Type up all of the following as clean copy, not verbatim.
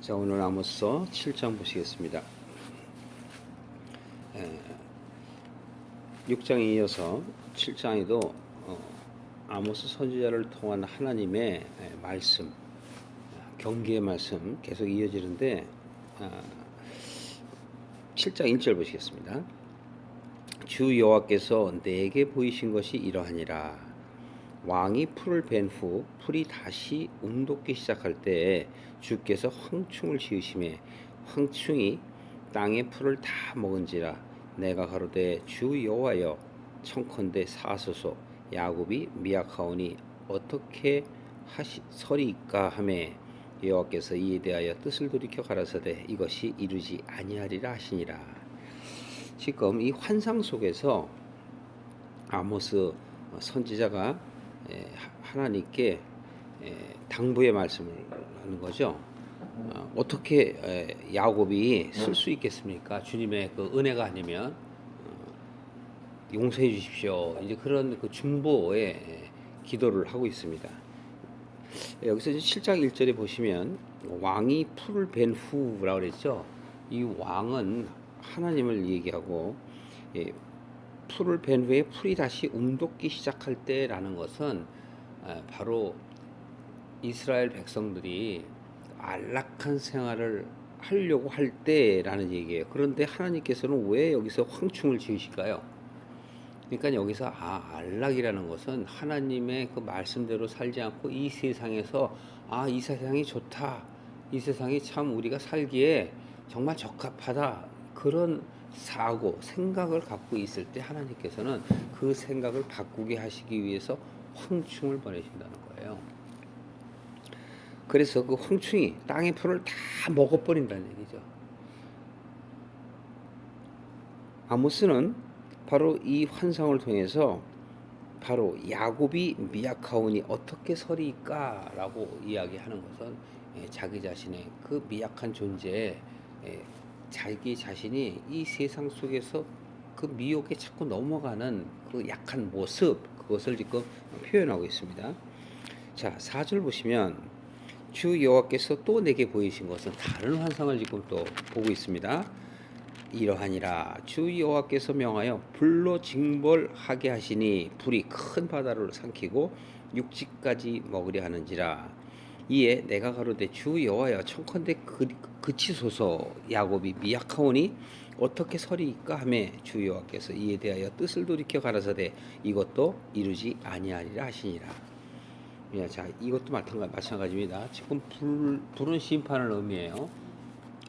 자, 오늘 아모스 7장 보시겠습니다. 6장에 이어서 7장에도 아모스 선지자를 통한 하나님의 말씀, 경계의 말씀 계속 이어지는데 7장 1절 보시겠습니다. 주 여호와께서 내게 보이신 것이 이러하니라. 왕이 풀을 벤 후 풀이 다시 움돋기 시작할 때에 주께서 황충을 지으심에 황충이 땅의 풀을 다 먹은지라. 내가 가로되 주 여호와여 청컨대 사소서 야곱이 미약하오니 어떻게 서리이까 하매 여호와께서 이에 대하여 뜻을 돌이켜 가라사대 이것이 이루지 아니하리라 하시니라. 지금 이 환상 속에서 아모스 선지자가 하나님께 당부의 말씀을 하는 거죠. 어떻게 야곱이 쓸 수 있겠습니까? 주님의 그 은혜가 아니면 용서해 주십시오. 이제 그런 그 중보의 기도를 하고 있습니다. 여기서 이제 7장 1절에 보시면 왕이 풀을 벤 후라고 그랬죠. 이 왕은 하나님을 얘기하고 풀을 벤 후에 풀이 다시 움돋기 시작할 때라는 것은 바로 이스라엘 백성들이 안락한 생활을 하려고 할 때라는 얘기예요. 그런데 하나님께서는 왜 여기서 황충을 지으실까요? 그러니까 여기서 안락이라는 것은 하나님의 그 말씀대로 살지 않고 이 세상에서 이 세상이 좋다, 이 세상이 참 우리가 살기에 정말 적합하다, 그런 사고, 생각을 갖고 있을 때 하나님께서는 그 생각을 바꾸게 하시기 위해서 황충을 보내신다는 거예요. 그래서 그 황충이 땅의 풀을 다 먹어버린다는 얘기죠. 아모스는 바로 이 환상을 통해서 바로 야곱이 미약하오니 어떻게 서리이까라고 이야기하는 것은 자기 자신의 그 미약한 존재에 자기 자신이 이 세상 속에서 그 미혹에 자꾸 넘어가는 그 약한 모습, 그것을 지금 표현하고 있습니다. 자, 4절 보시면 주 여호와께서 또 내게 보이신 것은 다른 환상을 지금 또 보고 있습니다. 이러하니라. 주 여호와께서 명하여 불로 징벌하게 하시니 불이 큰 바다를 삼키고 육지까지 먹으려 하는지라. 이에 내가 가로되 주 여호와여 청컨대 그치소서 야곱이 미약하오니 어떻게 서리이까 하매 주 여호와께서 이에 대하여 뜻을 돌이켜 가라사대 이것도 이루지 아니하리라 하시니라. 자, 이것도 마찬가지입니다. 지금 불은 심판을 의미해요.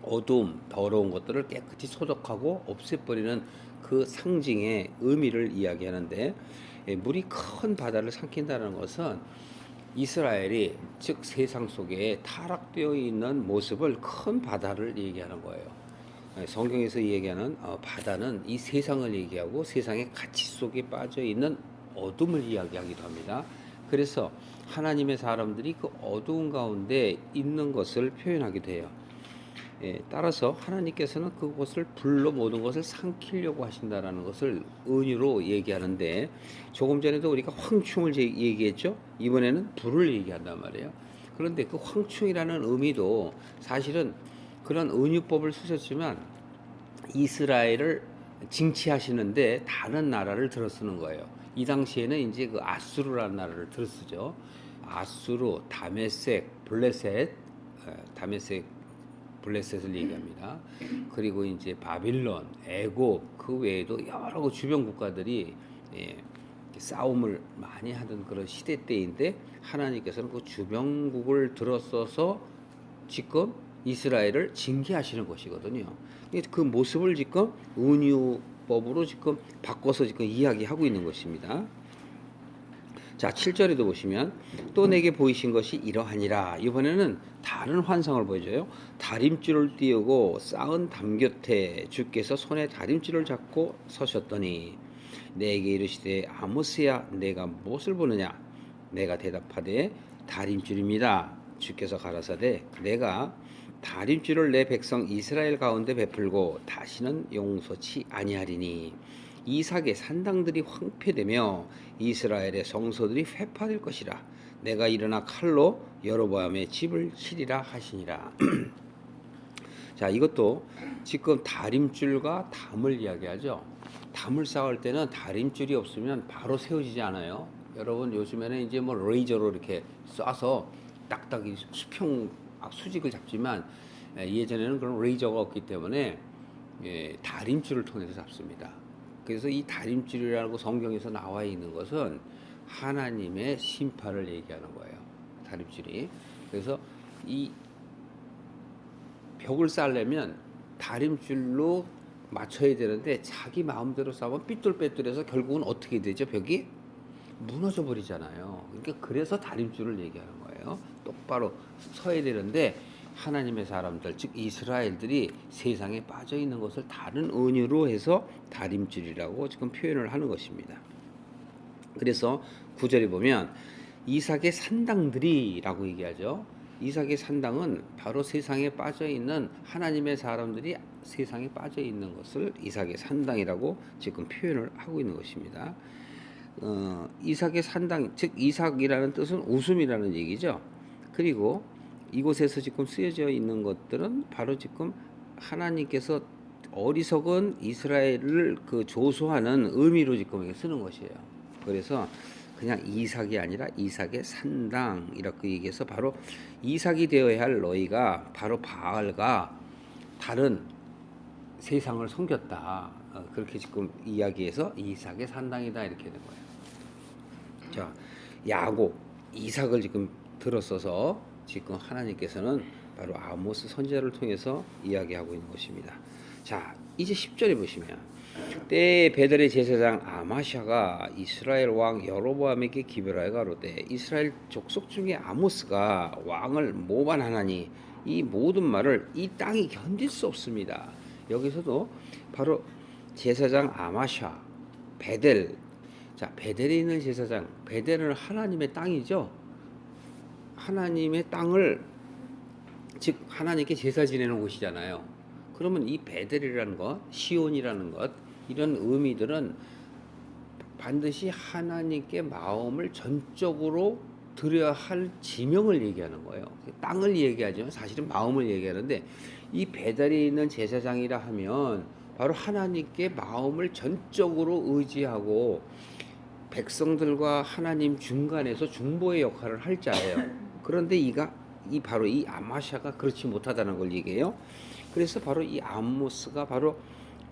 어두움, 더러운 것들을 깨끗이 소독하고 없애버리는 그 상징의 의미를 이야기하는데, 물이 큰 바다를 삼킨다는 것은 이스라엘이 즉 세상 속에 타락되어 있는 모습을 큰 바다를 얘기하는 거예요. 성경에서 얘기하는 바다는 이 세상을 얘기하고 세상의 가치 속에 빠져 있는 어둠을 이야기하기도 합니다. 그래서 하나님의 사람들이 그 어두운 가운데 있는 것을 표현하기도 해요. 따라서 하나님께서는 그것을 불로 모든 것을 삼키려고 하신다라는 것을 은유로 얘기하는데, 조금 전에도 우리가 황충을 얘기했죠. 이번에는 불을 얘기한단 말이에요. 그런데 그 황충이라는 의미도 사실은 그런 은유법을 쓰셨지만 이스라엘을 징치하시는데 다른 나라를 들어 쓰는 거예요. 이 당시에는 이제 그 아수르라는 나라를 들어 쓰죠. 아수르, 다메섹, 블레셋을 얘기합니다. 그리고 이제 바빌론, 애굽, 그 외에도 여러 주변 국가들이 싸움을 많이 하던 그런 시대 때인데, 하나님께서는 그 주변국을 들어서서 지금 이스라엘을 징계하시는 것이거든요. 그 모습을 지금 은유법으로 지금 바꿔서 지금 이야기하고 있는 것입니다. 자, 7절에도 보시면 또 내게 보이신 것이 이러하니라. 이번에는 다른 환상을 보여줘요. 다림줄을 띄우고 쌓은 담 곁에 주께서 손에 다림줄을 잡고 서셨더니 내게 이르시되 아모스야 내가 무엇을 보느냐. 내가 대답하되 다림줄입니다. 주께서 가라사대 내가 다림줄을 내 백성 이스라엘 가운데 베풀고 다시는 용서치 아니하리니 이삭의 산당들이 황폐되며 이스라엘의 성소들이 회파될 것이라. 내가 일어나 칼로 여로보암의 집을 치리라 하시니라. 자, 이것도 지금 다림줄과 담을 이야기하죠. 담을 쌓을 때는 다림줄이 없으면 바로 세워지지 않아요. 여러분 요즘에는 이제 뭐 레이저로 이렇게 쏴서 딱딱이 수평 수직을 잡지만 예전에는 그런 레이저가 없기 때문에 다림줄을 통해서 잡습니다. 그래서 이 다림줄이라고 성경에서 나와 있는 것은 하나님의 심판을 얘기하는 거예요. 다림줄이. 그래서 이 벽을 쌓으려면 다림줄로 맞춰야 되는데 자기 마음대로 쌓으면 삐뚤빼뚤해서 결국은 어떻게 되죠? 벽이 무너져 버리잖아요. 그러니까 그래서 다림줄을 얘기하는 거예요. 똑바로 서야 되는데 하나님의 사람들 즉 이스라엘들이 세상에 빠져 있는 것을 다른 은유로 해서 다림줄이라고 지금 표현을 하는 것입니다. 그래서 구절에 보면 이삭의 산당들이라고 얘기하죠. 이삭의 산당은 바로 세상에 빠져 있는 하나님의 사람들이 세상에 빠져 있는 것을 이삭의 산당이라고 지금 표현을 하고 있는 것입니다. 이삭의 산당, 즉 이삭이라는 뜻은 웃음이라는 얘기죠. 그리고 이곳에서 지금 쓰여져 있는 것들은 바로 지금 하나님께서 어리석은 이스라엘을 그 조소하는 의미로 지금 쓰는 것이에요. 그래서 그냥 이삭이 아니라 이삭의 산당이라고 얘기해서 바로 이삭이 되어야 할 너희가 바로 바알과 다른 세상을 섬겼다. 그렇게 지금 이야기해서 이삭의 산당이다 이렇게 된 거예요. 자, 야곱, 이삭을 지금 들었어서 지금 하나님께서는 바로 아모스 선지자를 통해서 이야기하고 있는 것입니다. 자, 이제 10절에 보시면 때에 베델의 제사장 아마샤가 이스라엘 왕 여로보암에게 기별하여 가로되 이스라엘 족속 중에 아모스가 왕을 모반하나니 이 모든 말을 이 땅이 견딜 수 없습니다. 여기서도 바로 제사장 아마샤, 베델. 자, 베델에 있는 제사장, 베델은 하나님의 땅이죠. 하나님의 땅을 즉 하나님께 제사 지내는 곳이잖아요. 그러면 이 베델이라는 것, 시온이라는 것 이런 의미들은 반드시 하나님께 마음을 전적으로 드려야 할 지명을 얘기하는 거예요. 땅을 얘기하지만 사실은 마음을 얘기하는데 이 베델에 있는 제사장이라 하면 바로 하나님께 마음을 전적으로 의지하고 백성들과 하나님 중간에서 중보의 역할을 할 자예요. 그런데 이 바로 이 아마샤가 그렇지 못하다는 걸 얘기해요. 그래서 바로 이 아모스가 바로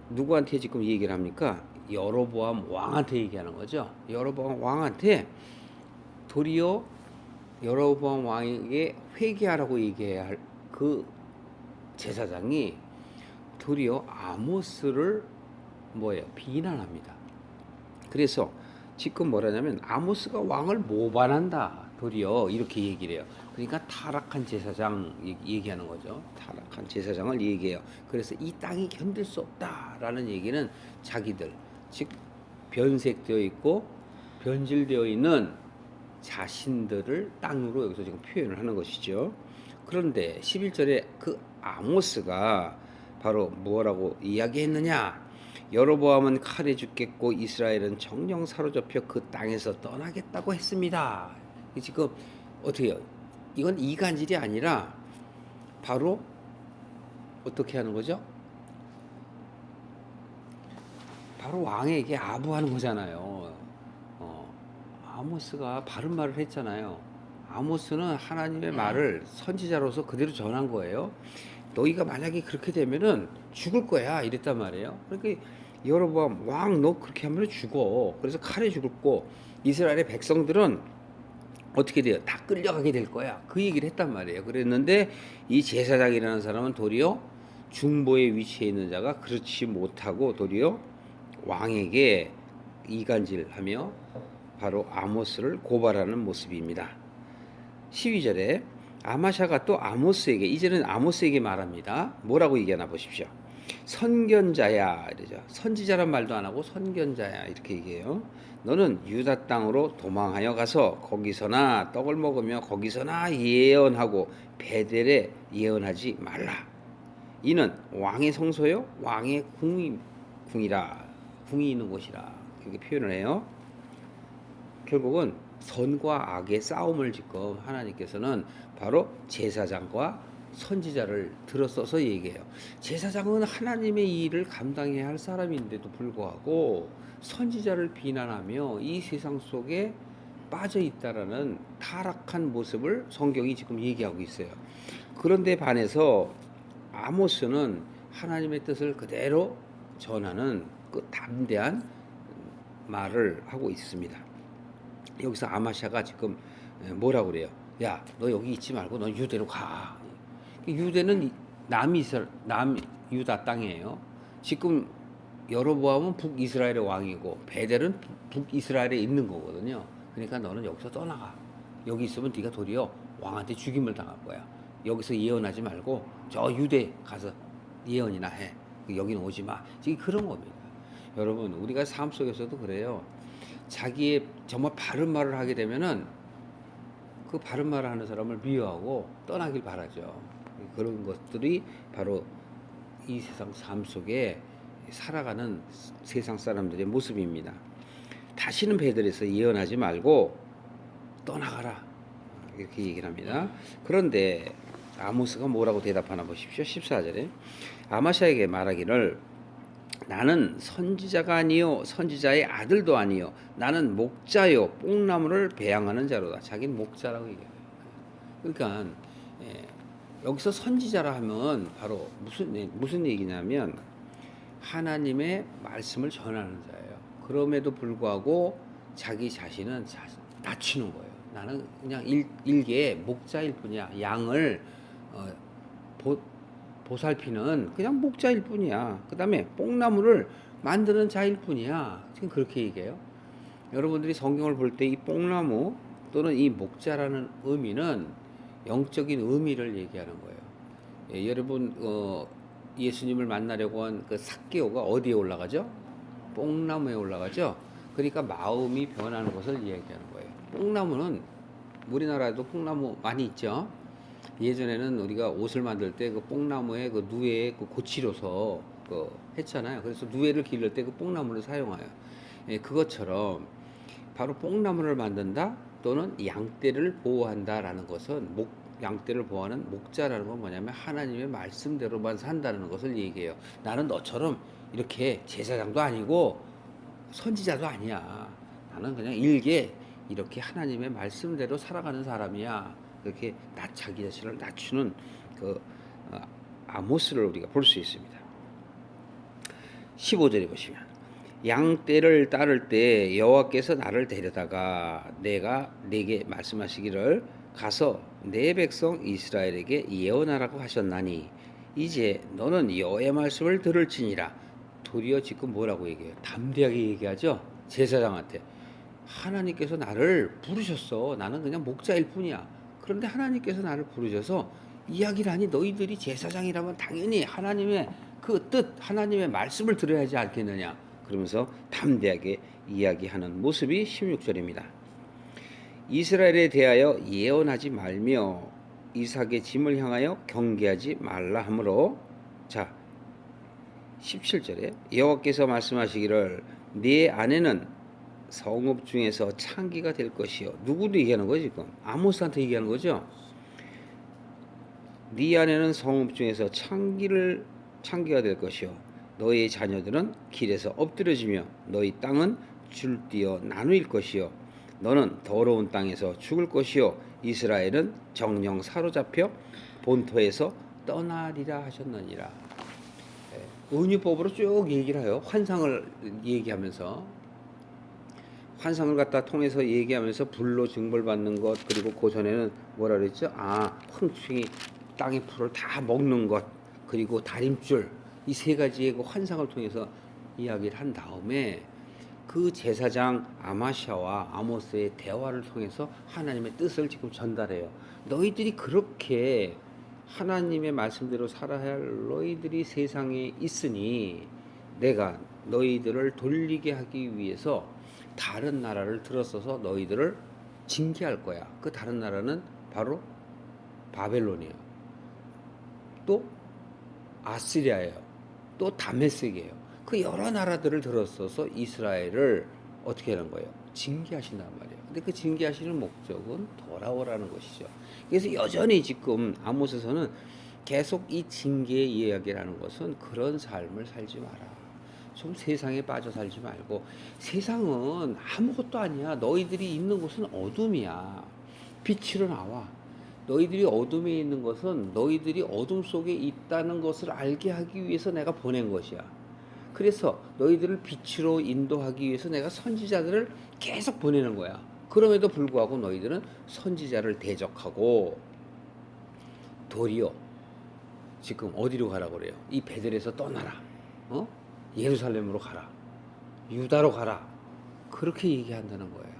누구한테 지금 얘기를 합니까? 여로보암 왕한테 얘기하는 거죠. 여로보암 왕한테 도리어 여로보암 왕에게 회개하라고 얘기해야 할 그 제사장이 도리어 아모스를 비난합니다. 그래서 지금 뭐라냐면 아모스가 왕을 모반한다. 도리어 이렇게 얘기를 해요. 그러니까 타락한 제사장 얘기하는 거죠. 타락한 제사장을 얘기해요. 그래서 이 땅이 견딜 수 없다라는 얘기는 자기들 즉 변색되어 있고 변질되어 있는 자신들을 땅으로 여기서 지금 표현을 하는 것이죠. 그런데 11절에 그 아모스가 바로 뭐라고 이야기했느냐? 여로보암은 칼에 죽겠고 이스라엘은 정령 사로잡혀 그 땅에서 떠나겠다고 했습니다. 지금 어떻게 해요? 이건 이간질이 아니라 바로 어떻게 하는 거죠? 바로 왕에게 아부하는 거잖아요. 아모스가 바른 말을 했잖아요. 아모스는 하나님의 말을 선지자로서 그대로 전한 거예요. 너희가 만약에 그렇게 되면은 죽을 거야 이랬단 말이에요. 그러니까 여로보암 왕 너 그렇게 하면 죽어. 그래서 칼에 죽고 이스라엘의 백성들은 어떻게 돼요? 다 끌려가게 될 거야. 그 얘기를 했단 말이에요. 그랬는데 이 제사장이라는 사람은 도리어 중보의 위치에 있는 자가 그렇지 못하고 도리어 왕에게 이간질하며 바로 아모스를 고발하는 모습입니다. 12절에 아마샤가 또 아모스에게 이제는 아모스에게 말합니다. 뭐라고 얘기하나 보십시오. 선견자야 이러죠. 선지자란 말도 안 하고 선견자야 이렇게 얘기해요. 너는 유다 땅으로 도망하여 가서 거기서나 떡을 먹으며 거기서나 예언하고 베델에 예언하지 말라. 이는 왕의 성소요 왕의 궁이라 궁이 있는 곳이라 그렇게 표현을 해요. 결국은 선과 악의 싸움을 지금 하나님께서는 바로 제사장과 선지자를 들어서서 얘기해요. 제사장은 하나님의 일을 감당해야 할 사람인데도 불구하고 선지자를 비난하며 이 세상 속에 빠져 있다라는 타락한 모습을 성경이 지금 얘기하고 있어요. 그런데 반해서 아모스는 하나님의 뜻을 그대로 전하는 그 담대한 말을 하고 있습니다. 여기서 아마샤가 지금 뭐라고 그래요? 야, 너 여기 있지 말고 너 유대로 가. 유대는 남유다 땅이에요. 지금 여로보암은 북이스라엘의 왕이고 베델은 북이스라엘에 있는 거거든요. 그러니까 너는 여기서 떠나가. 여기 있으면 네가 도리어 왕한테 죽임을 당할 거야. 여기서 예언하지 말고 저 유대 가서 예언이나 해. 여기는 오지 마. 지금 그런 겁니다. 여러분, 우리가 삶 속에서도 그래요. 자기의 정말 바른 말을 하게 되면은 그 바른 말을 하는 사람을 미워하고 떠나길 바라죠. 그런 것들이 바로 이 세상 삶 속에 살아가는 세상 사람들의 모습입니다. 다시는 베델에서 예언하지 말고 떠나가라. 이렇게 얘기를 합니다. 그런데 아모스가 뭐라고 대답하나 보십시오. 14절에 아마샤에게 말하기를 나는 선지자가 아니요 선지자의 아들도 아니요 나는 목자요 뽕나무를 배양하는 자로다. 자기는 목자라고 얘기해요. 그러니까 여기서 선지자라 하면 바로 무슨 얘기냐면 하나님의 말씀을 전하는 자예요. 그럼에도 불구하고 자기 자신은 낮추는 거예요. 나는 그냥 일개의 목자일 뿐이야. 양을 보살피는 그냥 목자일 뿐이야. 그 다음에 뽕나무를 만드는 자일 뿐이야. 지금 그렇게 얘기해요. 여러분들이 성경을 볼 때 이 뽕나무 또는 이 목자라는 의미는 영적인 의미를 얘기하는 거예요. 여러분 예수님을 만나려고 한 그 삭개오가 어디에 올라가죠? 뽕나무에 올라가죠. 그러니까 마음이 변하는 것을 얘기하는 거예요. 뽕나무는 우리나라에도 뽕나무 많이 있죠. 예전에는 우리가 옷을 만들 때 그 뽕나무에 그 누에 그 고치로서 그 했잖아요. 그래서 누에를 기를 때 그 뽕나무를 사용해요. 그것처럼 바로 뽕나무를 만든다 또는 양떼를 보호한다라는 것은 양떼를 보호하는 목자라는 건 뭐냐면 하나님의 말씀대로만 산다는 것을 얘기해요. 나는 너처럼 이렇게 제사장도 아니고 선지자도 아니야. 나는 그냥 일개 이렇게 하나님의 말씀대로 살아가는 사람이야. 그렇게 자기 자신을 낮추는 그 아모스를 우리가 볼 수 있습니다. 15절에 보시면 양떼를 따를 때 여호와께서 나를 데려다가 내가 네게 말씀하시기를 가서 내 백성 이스라엘에게 예언하라고 하셨나니 이제 너는 여호와의 말씀을 들을지니라. 도리어 지금 뭐라고 얘기해요? 담대하게 얘기하죠. 제사장한테 하나님께서 나를 부르셨어. 나는 그냥 목자일 뿐이야. 그런데 하나님께서 나를 부르셔서 이야기를 하니 너희들이 제사장이라면 당연히 하나님의 그 뜻, 하나님의 말씀을 들어야 하지 않겠느냐. 그러면서 담대하게 이야기하는 모습이 16절입니다. 이스라엘에 대하여 예언하지 말며 이삭의 짐을 향하여 경계하지 말라 하므로 자 17절에 여호와께서 말씀하시기를 네 아내는 성읍 중에서 창기가 될 것이요. 누구도 얘기하는 거죠 지금? 아모스한테 얘기하는 거죠. 네 아내는 성읍 중에서 창기가 될 것이요. 너의 자녀들은 길에서 엎드려지며 너희 땅은 줄뛰어 나누일 것이요. 너는 더러운 땅에서 죽을 것이요. 이스라엘은 정령 사로잡혀 본토에서 떠나리라 하셨느니라. 은유법으로 쭉 얘기를 해요. 환상을 얘기하면서 환상을 갖다 통해서 얘기하면서 불로 징벌받는 것 그리고 그 전에는 뭐라 그랬죠? 흥충이 땅의 풀을 다 먹는 것 그리고 다림줄 이 세 가지의 그 환상을 통해서 이야기를 한 다음에 그 제사장 아마샤와 아모스의 대화를 통해서 하나님의 뜻을 지금 전달해요. 너희들이 그렇게 하나님의 말씀대로 살아야 할 너희들이 세상에 있으니 내가 너희들을 돌리게 하기 위해서 다른 나라를 들어서서 너희들을 징계할 거야. 그 다른 나라는 바로 바벨론이에요. 또 아시리아예요. 또 다메섹이에요. 그 여러 나라들을 들어서서 이스라엘을 어떻게 하는 거예요? 징계하신단 말이에요. 근데 그 징계하시는 목적은 돌아오라는 것이죠. 그래서 여전히 지금 아모스서는 계속 이 징계의 이야기를 하는 것은 그런 삶을 살지 마라. 좀 세상에 빠져 살지 말고, 세상은 아무것도 아니야. 너희들이 있는 곳은 어둠이야. 빛으로 나와. 너희들이 어둠에 있는 것은 너희들이 어둠 속에 있다는 것을 알게 하기 위해서 내가 보낸 것이야. 그래서 너희들을 빛으로 인도하기 위해서 내가 선지자들을 계속 보내는 거야. 그럼에도 불구하고 너희들은 선지자를 대적하고, 도리어 지금 어디로 가라 그래요? 이 베델에서 떠나라. 예루살렘으로 가라. 유다로 가라. 그렇게 얘기한다는 거예요.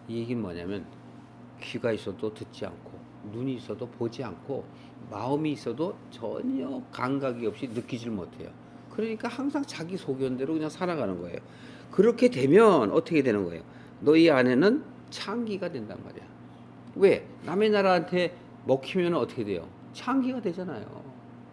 이 얘기는 뭐냐면, 귀가 있어도 듣지 않고, 눈이 있어도 보지 않고, 마음이 있어도 전혀 감각이 없이 느끼질 못해요. 그러니까 항상 자기 소견대로 그냥 살아가는 거예요. 그렇게 되면 어떻게 되는 거예요? 너희 안에는 창기가 된단 말이야. 왜? 남의 나라한테 먹히면 어떻게 돼요? 창기가 되잖아요.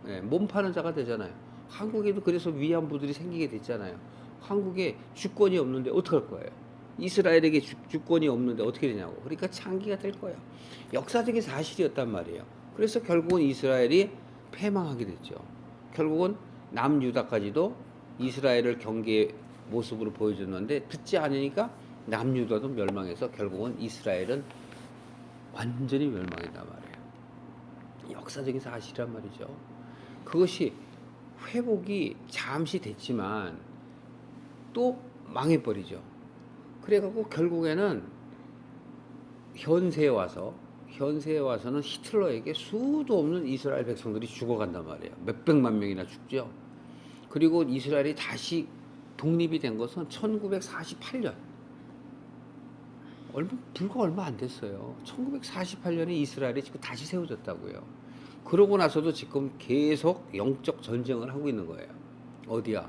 예, 몸 파는 자가 되잖아요. 한국에도 그래서 위안부들이 생기게 됐잖아요. 한국에 주권이 없는데 어떡할 거예요? 이스라엘에게 주권이 없는데 어떻게 되냐고. 그러니까 창기가 될 거예요. 역사적인 사실이었단 말이에요. 그래서 결국은 이스라엘이 패망하게 됐죠. 결국은 남유다까지도 이스라엘을 경계의 모습으로 보여줬는데 듣지 않으니까 남유다도 멸망해서 결국은 이스라엘은 완전히 멸망했단 말이에요. 역사적인 사실이란 말이죠. 그것이 회복이 잠시 됐지만 또 망해버리죠. 그래갖고 결국에는 현세에 와서는 히틀러에게 수도 없는 이스라엘 백성들이 죽어간단 말이에요. 몇백만 명이나 죽죠. 그리고 이스라엘이 다시 독립이 된 것은 1948년. 불과 얼마 안 됐어요. 1948년에 이스라엘이 지금 다시 세워졌다고요. 그러고 나서도 지금 계속 영적 전쟁을 하고 있는 거예요. 어디야?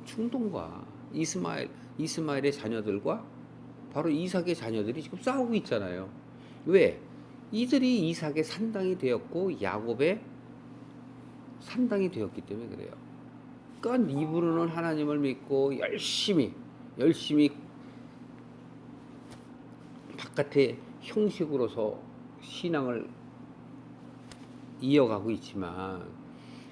중동과 이스마엘의 자녀들과 바로 이삭의 자녀들이 지금 싸우고 있잖아요. 왜? 이들이 이삭의 산당이 되었고 야곱의 산당이 되었기 때문에 그래요. 그러니까 이브로는 하나님을 믿고 열심히 바깥의 형식으로서 신앙을 이어가고 있지만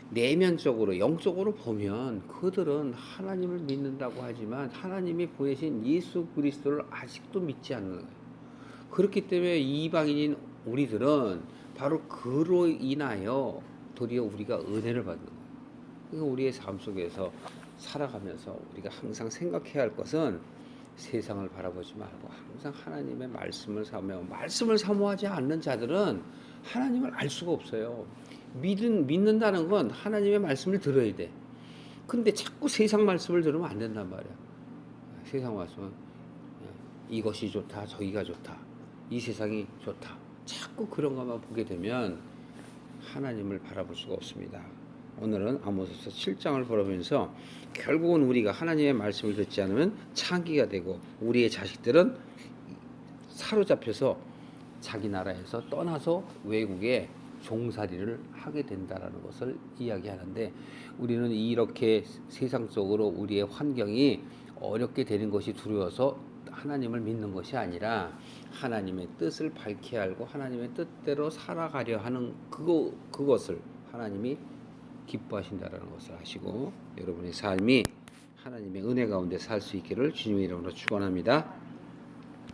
내면적으로 영적으로 보면 그들은 하나님을 믿는다고 하지만 하나님이 보내신 예수 그리스도를 아직도 믿지 않는 거예요. 그렇기 때문에 이방인인 우리들은 바로 그로 인하여 도리어 우리가 은혜를 받는 거예요. 그러니까 우리의 삶 속에서 살아가면서 우리가 항상 생각해야 할 것은 세상을 바라보지 말고 항상 하나님의 말씀을 사모하고, 말씀을 사모하지 않는 자들은 하나님을 알 수가 없어요. 믿는다는 건 하나님의 말씀을 들어야 돼. 근데 자꾸 세상 말씀을 들으면 안 된단 말이야. 세상 말씀은 이것이 좋다, 저기가 좋다, 이 세상이 좋다, 자꾸 그런 것만 보게 되면 하나님을 바라볼 수가 없습니다. 오늘은 아모스서 7장을 보면서 결국은 우리가 하나님의 말씀을 듣지 않으면 창기가 되고 우리의 자식들은 사로잡혀서 자기 나라에서 떠나서 외국에 종살이를 하게 된다라는 것을 이야기하는데, 우리는 이렇게 세상적으로 우리의 환경이 어렵게 되는 것이 두려워서 하나님을 믿는 것이 아니라 하나님의 뜻을 밝히 알고 하나님의 뜻대로 살아가려 하는 그것을 하나님이 기뻐하신다라는 것을 아시고 여러분의 삶이 하나님의 은혜 가운데 살 수 있기를 주님의 이름으로 축원합니다.